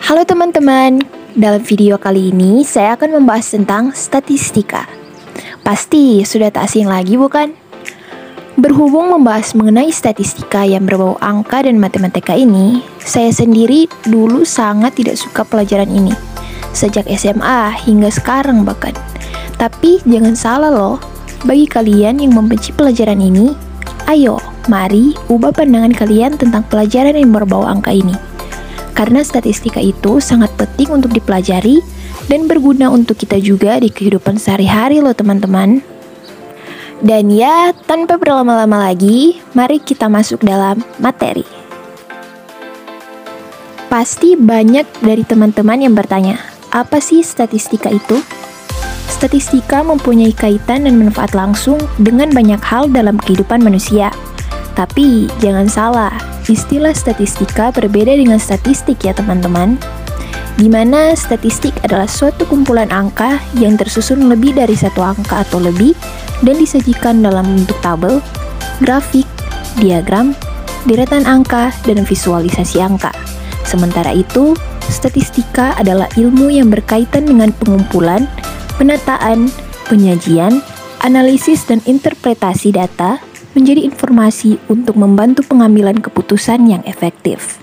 Halo teman-teman, dalam video kali ini saya akan membahas tentang statistika. Pasti sudah tak asing lagi bukan? Berhubung membahas mengenai statistika yang berbau angka dan matematika ini, saya sendiri dulu sangat tidak suka pelajaran ini. Sejak SMA hingga sekarang bahkan. Tapi jangan salah loh, bagi kalian yang membenci pelajaran ini, ayo mari ubah pandangan kalian tentang pelajaran yang berbau angka ini. Karena statistika itu sangat penting untuk dipelajari dan berguna untuk kita juga di kehidupan sehari-hari loh teman-teman. Dan ya, tanpa berlama-lama lagi, mari kita masuk dalam materi. Pasti banyak dari teman-teman yang bertanya, apa sih statistika itu? Statistika mempunyai kaitan dan manfaat langsung dengan banyak hal dalam kehidupan manusia. Tapi jangan salah, istilah statistika berbeda dengan statistik ya teman-teman. Di mana statistik adalah suatu kumpulan angka yang tersusun lebih dari satu angka atau lebih dan disajikan dalam bentuk tabel, grafik, diagram, deretan angka, dan visualisasi angka. Sementara itu, statistika adalah ilmu yang berkaitan dengan pengumpulan, penataan, penyajian, analisis, dan interpretasi data menjadi informasi untuk membantu pengambilan keputusan yang efektif.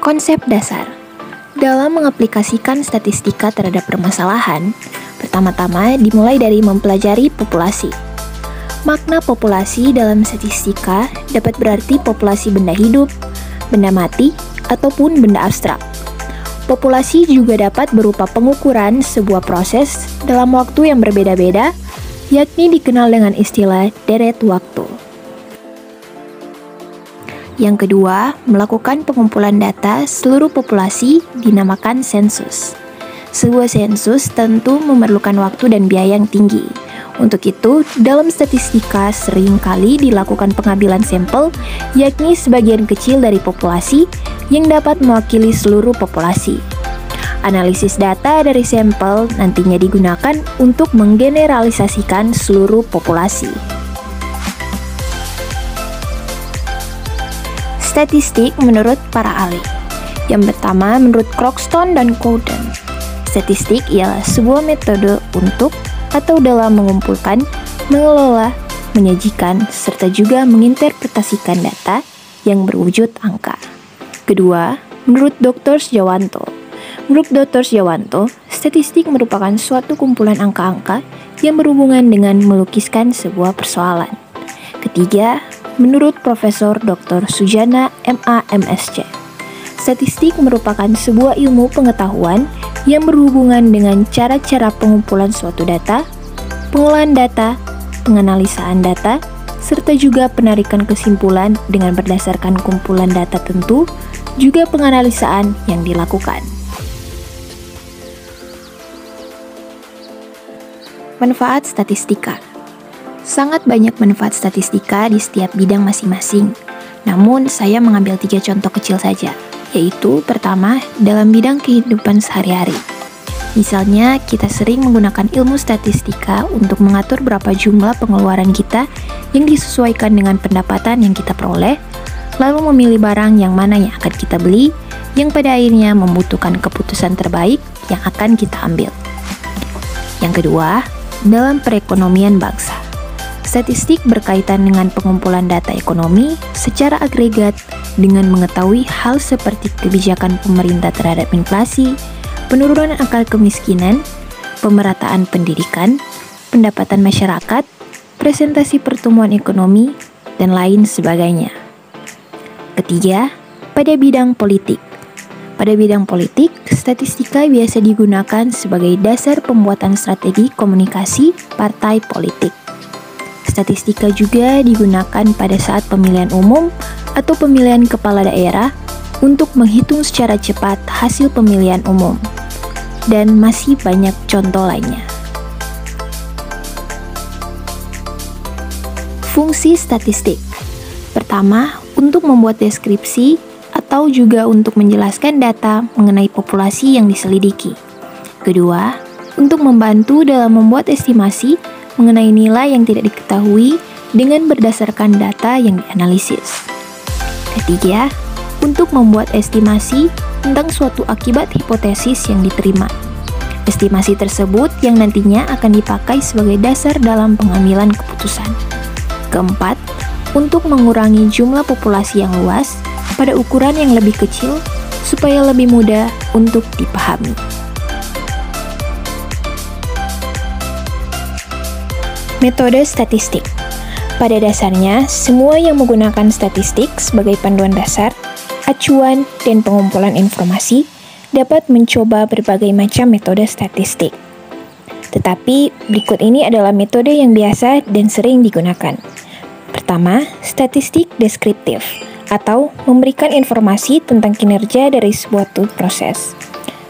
Konsep dasar dalam mengaplikasikan statistika terhadap permasalahan, pertama-tama dimulai dari mempelajari populasi. Makna populasi dalam statistika dapat berarti populasi benda hidup, benda mati, ataupun benda abstrak. Populasi juga dapat berupa pengukuran sebuah proses dalam waktu yang berbeda-beda, yakni dikenal dengan istilah deret waktu. Yang kedua, melakukan pengumpulan data seluruh populasi dinamakan sensus. Sebuah sensus tentu memerlukan waktu dan biaya yang tinggi. Untuk itu, dalam statistika seringkali dilakukan pengambilan sampel, yakni sebagian kecil dari populasi yang dapat mewakili seluruh populasi. Analisis data dari sampel nantinya digunakan untuk menggeneralisasikan seluruh populasi. Statistik menurut para ahli. Yang pertama, menurut Croxton dan Cowden, statistik ialah sebuah metode untuk atau dalam mengumpulkan, mengelola, menyajikan, serta juga menginterpretasikan data yang berwujud angka. Kedua, menurut Dr. Sjawanto. Menurut Dr. Sjawanto, statistik merupakan suatu kumpulan angka-angka yang berhubungan dengan melukiskan sebuah persoalan. Ketiga, menurut Profesor Dr. Sujana MA MSc. Statistik merupakan sebuah ilmu pengetahuan yang berhubungan dengan cara-cara pengumpulan suatu data, pengolahan data, penganalisaan data, serta juga penarikan kesimpulan dengan berdasarkan kumpulan data tentu, juga penganalisaan yang dilakukan. Manfaat statistika. Sangat banyak manfaat statistika di setiap bidang masing-masing. Namun, saya mengambil 3 contoh kecil saja, yaitu pertama, dalam bidang kehidupan sehari-hari. Misalnya, kita sering menggunakan ilmu statistika untuk mengatur berapa jumlah pengeluaran kita yang disesuaikan dengan pendapatan yang kita peroleh, lalu memilih barang yang mana yang akan kita beli, yang pada akhirnya membutuhkan keputusan terbaik yang akan kita ambil. Yang kedua, dalam perekonomian bangsa. Statistik berkaitan dengan pengumpulan data ekonomi secara agregat dengan mengetahui hal seperti kebijakan pemerintah terhadap inflasi, penurunan angka kemiskinan, pemerataan pendidikan, pendapatan masyarakat, presentasi pertumbuhan ekonomi, dan lain sebagainya. Ketiga, pada bidang politik. Pada bidang politik, statistika biasa digunakan sebagai dasar pembuatan strategi komunikasi partai politik. Statistika juga digunakan pada saat pemilihan umum atau pemilihan kepala daerah untuk menghitung secara cepat hasil pemilihan umum. Dan masih banyak contoh lainnya. Fungsi statistik. Pertama, untuk membuat deskripsi atau juga untuk menjelaskan data mengenai populasi yang diselidiki. Kedua, untuk membantu dalam membuat estimasi mengenai nilai yang tidak diketahui dengan berdasarkan data yang dianalisis. Ketiga, untuk membuat estimasi tentang suatu akibat hipotesis yang diterima. Estimasi tersebut yang nantinya akan dipakai sebagai dasar dalam pengambilan keputusan. Keempat, untuk mengurangi jumlah populasi yang luas pada ukuran yang lebih kecil supaya lebih mudah untuk dipahami. Metode statistik. Pada dasarnya, semua yang menggunakan statistik sebagai panduan dasar, acuan, dan pengumpulan informasi dapat mencoba berbagai macam metode statistik. Tetapi, berikut ini adalah metode yang biasa dan sering digunakan. Pertama, statistik deskriptif, atau memberikan informasi tentang kinerja dari suatu proses.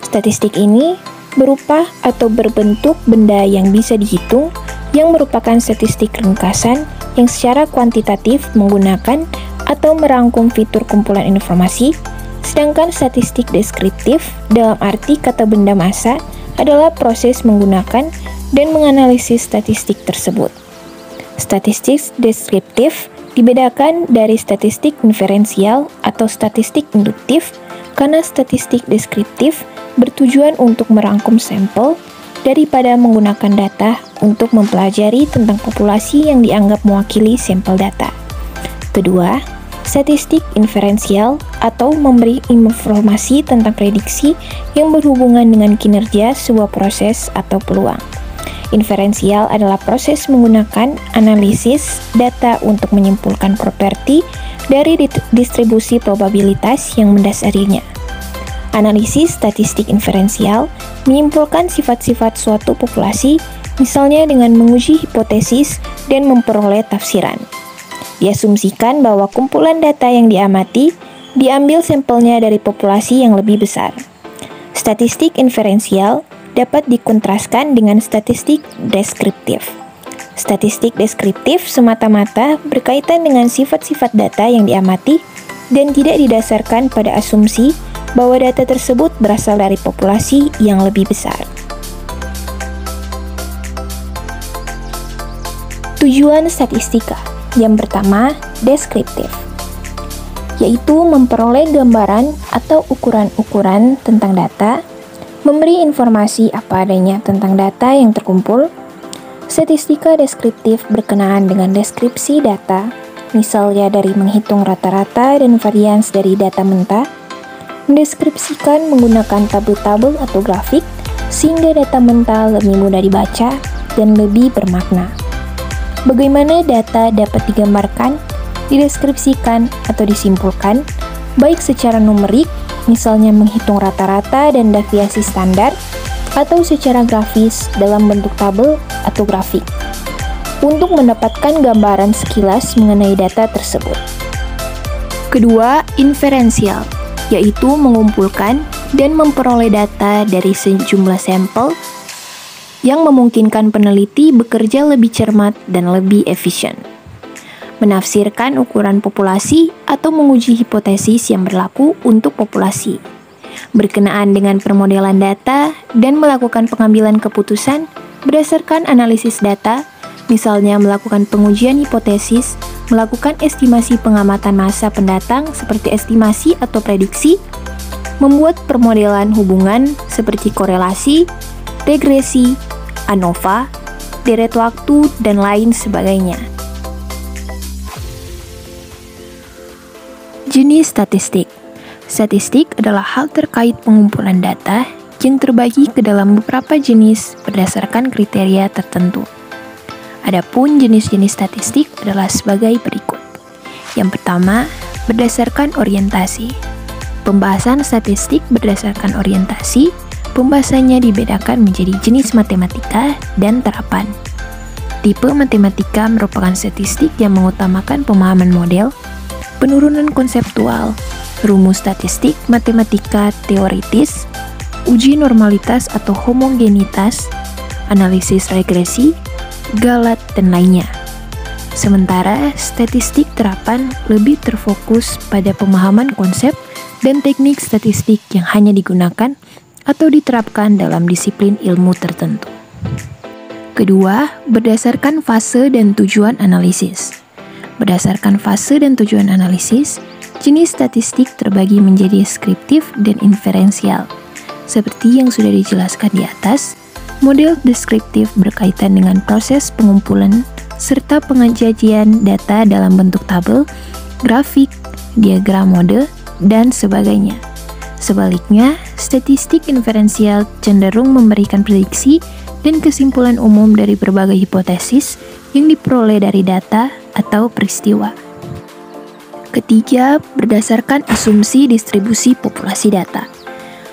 Statistik ini berupa atau berbentuk benda yang bisa dihitung, yang merupakan statistik ringkasan yang secara kuantitatif menggunakan atau merangkum fitur kumpulan informasi. Sedangkan statistik deskriptif dalam arti kata benda massa adalah proses menggunakan dan menganalisis statistik tersebut. Statistik deskriptif dibedakan dari statistik inferensial atau statistik induktif karena statistik deskriptif bertujuan untuk merangkum sampel daripada menggunakan data untuk mempelajari tentang populasi yang dianggap mewakili sampel data. Kedua, statistik inferensial atau memberi informasi tentang prediksi yang berhubungan dengan kinerja sebuah proses atau peluang. Inferensial adalah proses menggunakan analisis data untuk menyimpulkan properti dari distribusi probabilitas yang mendasarinya. Analisis statistik inferensial menyimpulkan sifat-sifat suatu populasi, misalnya dengan menguji hipotesis dan memperoleh tafsiran. Diasumsikan bahwa kumpulan data yang diamati diambil sampelnya dari populasi yang lebih besar. Statistik inferensial dapat dikontraskan dengan statistik deskriptif. Statistik deskriptif semata-mata berkaitan dengan sifat-sifat data yang diamati dan tidak didasarkan pada asumsi bahwa data tersebut berasal dari populasi yang lebih besar. Tujuan statistika. Yang pertama, deskriptif, yaitu memperoleh gambaran atau ukuran-ukuran tentang data, memberi informasi apa adanya tentang data yang terkumpul. Statistika deskriptif berkenaan dengan deskripsi data, misalnya dari menghitung rata-rata dan varians dari data mentah, mendeskripsikan menggunakan tabel-tabel atau grafik, sehingga data mentah lebih mudah dibaca dan lebih bermakna. Bagaimana data dapat digambarkan, dideskripsikan, atau disimpulkan, baik secara numerik, misalnya menghitung rata-rata dan deviasi standar, atau secara grafis dalam bentuk tabel atau grafik, untuk mendapatkan gambaran sekilas mengenai data tersebut. Kedua, inferensial, yaitu mengumpulkan dan memperoleh data dari sejumlah sampel yang memungkinkan peneliti bekerja lebih cermat dan lebih efisien. Menafsirkan ukuran populasi atau menguji hipotesis yang berlaku untuk populasi, berkenaan dengan permodelan data dan melakukan pengambilan keputusan berdasarkan analisis data, misalnya melakukan pengujian hipotesis, melakukan estimasi pengamatan massa pendatang seperti estimasi atau prediksi, membuat permodelan hubungan seperti korelasi, regresi, ANOVA, deret waktu, dan lain sebagainya. Jenis statistik. Statistik adalah hal terkait pengumpulan data yang terbagi ke dalam beberapa jenis berdasarkan kriteria tertentu. Adapun jenis-jenis statistik adalah sebagai berikut. Yang pertama, berdasarkan orientasi. Pembahasan statistik berdasarkan orientasi, pembahasannya dibedakan menjadi jenis matematika dan terapan. Tipe matematika merupakan statistik yang mengutamakan pemahaman model, penurunan konseptual, rumus statistik, matematika teoritis, uji normalitas atau homogenitas, analisis regresi, galat, dan lainnya. Sementara statistik terapan lebih terfokus pada pemahaman konsep dan teknik statistik yang hanya digunakan atau diterapkan dalam disiplin ilmu tertentu. Kedua, berdasarkan fase dan tujuan analisis. Berdasarkan fase dan tujuan analisis, jenis statistik terbagi menjadi deskriptif dan inferensial. Seperti yang sudah dijelaskan di atas, model deskriptif berkaitan dengan proses pengumpulan serta pengajian data dalam bentuk tabel, grafik, diagram mode, dan sebagainya. Sebaliknya, statistik inferensial cenderung memberikan prediksi dan kesimpulan umum dari berbagai hipotesis yang diperoleh dari data atau peristiwa. Ketiga, berdasarkan asumsi distribusi populasi data.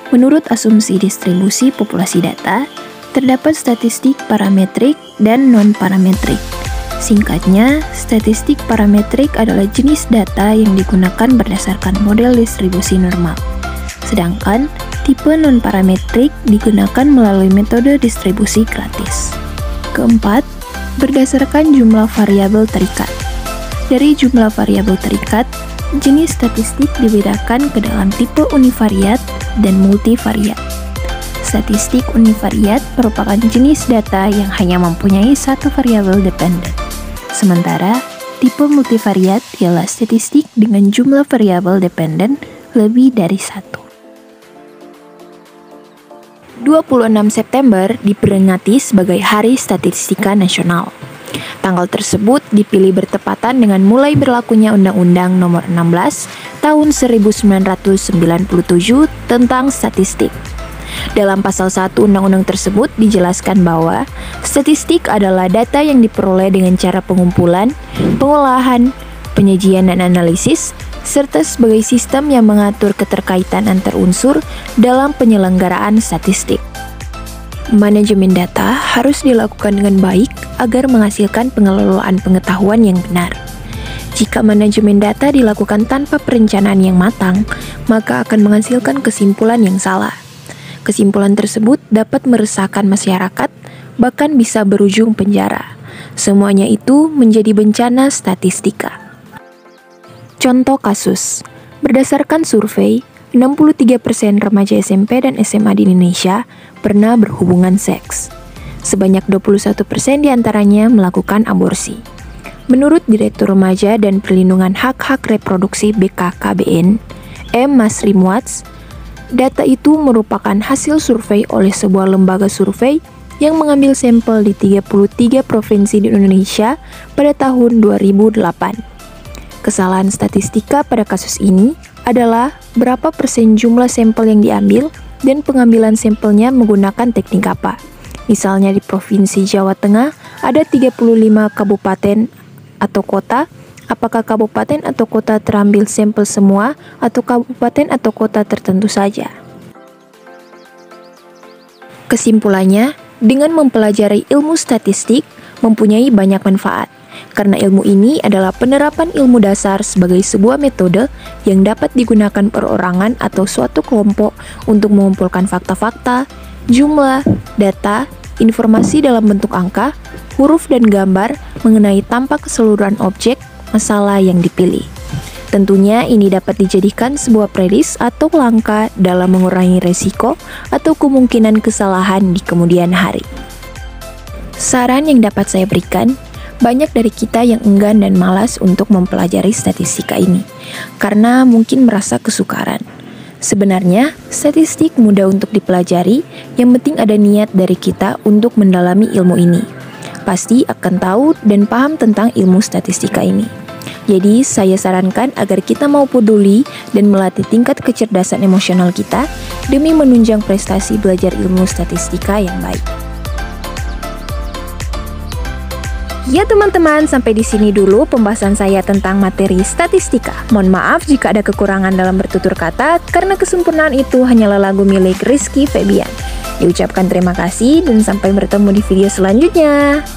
Menurut asumsi distribusi populasi data, terdapat statistik parametrik dan non-parametrik. Singkatnya, statistik parametrik adalah jenis data yang digunakan berdasarkan model distribusi normal. Sedangkan, tipe non-parametrik digunakan melalui metode distribusi gratis. Keempat, berdasarkan jumlah variabel terikat. Dari jumlah variabel terikat, jenis statistik dibedakan ke dalam tipe univariat dan multivariat. Statistik univariat merupakan jenis data yang hanya mempunyai satu variabel dependen. Sementara, tipe multivariat ialah statistik dengan jumlah variabel dependen lebih dari satu. 26 September diperingati sebagai Hari Statistika Nasional. Tanggal tersebut dipilih bertepatan dengan mulai berlakunya Undang-Undang Nomor 16 Tahun 1997 tentang statistik. Dalam pasal 1 undang-undang tersebut dijelaskan bahwa statistik adalah data yang diperoleh dengan cara pengumpulan, pengolahan, penyajian dan analisis, serta sebagai sistem yang mengatur keterkaitan antar unsur dalam penyelenggaraan statistik. Manajemen data harus dilakukan dengan baik agar menghasilkan pengelolaan pengetahuan yang benar. Jika manajemen data dilakukan tanpa perencanaan yang matang, maka akan menghasilkan kesimpulan yang salah. Kesimpulan tersebut dapat meresahkan masyarakat, bahkan bisa berujung penjara. Semuanya itu menjadi bencana statistika. Contoh kasus, berdasarkan survei, 63% remaja SMP dan SMA di Indonesia pernah berhubungan seks. Sebanyak 21% diantaranya melakukan aborsi. Menurut Direktur Remaja dan Perlindungan Hak-Hak Reproduksi BKKBN, M. Masri Muatz, data itu merupakan hasil survei oleh sebuah lembaga survei yang mengambil sampel di 33 provinsi di Indonesia pada tahun 2008. Kesalahan statistika pada kasus ini adalah berapa persen jumlah sampel yang diambil dan pengambilan sampelnya menggunakan teknik apa. Misalnya di Provinsi Jawa Tengah ada 35 kabupaten atau kota, apakah kabupaten atau kota terambil sampel semua atau kabupaten atau kota tertentu saja. Kesimpulannya, dengan mempelajari ilmu statistik mempunyai banyak manfaat. Karena ilmu ini adalah penerapan ilmu dasar sebagai sebuah metode yang dapat digunakan perorangan atau suatu kelompok untuk mengumpulkan fakta-fakta, jumlah, data, informasi dalam bentuk angka, huruf dan gambar mengenai tampak keseluruhan objek, masalah yang dipilih. Tentunya ini dapat dijadikan sebuah prediksi atau langkah dalam mengurangi resiko atau kemungkinan kesalahan di kemudian hari. Saran yang dapat saya berikan, banyak dari kita yang enggan dan malas untuk mempelajari statistika ini, karena mungkin merasa kesukaran. Sebenarnya, statistik mudah untuk dipelajari, yang penting ada niat dari kita untuk mendalami ilmu ini. Pasti akan tahu dan paham tentang ilmu statistika ini. Jadi, saya sarankan agar kita mau peduli dan melatih tingkat kecerdasan emosional kita demi menunjang prestasi belajar ilmu statistika yang baik. Ya teman-teman, sampai di sini dulu pembahasan saya tentang materi statistika. Mohon maaf jika ada kekurangan dalam bertutur kata, karena kesempurnaan itu hanyalah lagu milik Rizky Febian. Diucapkan terima kasih dan sampai bertemu di video selanjutnya.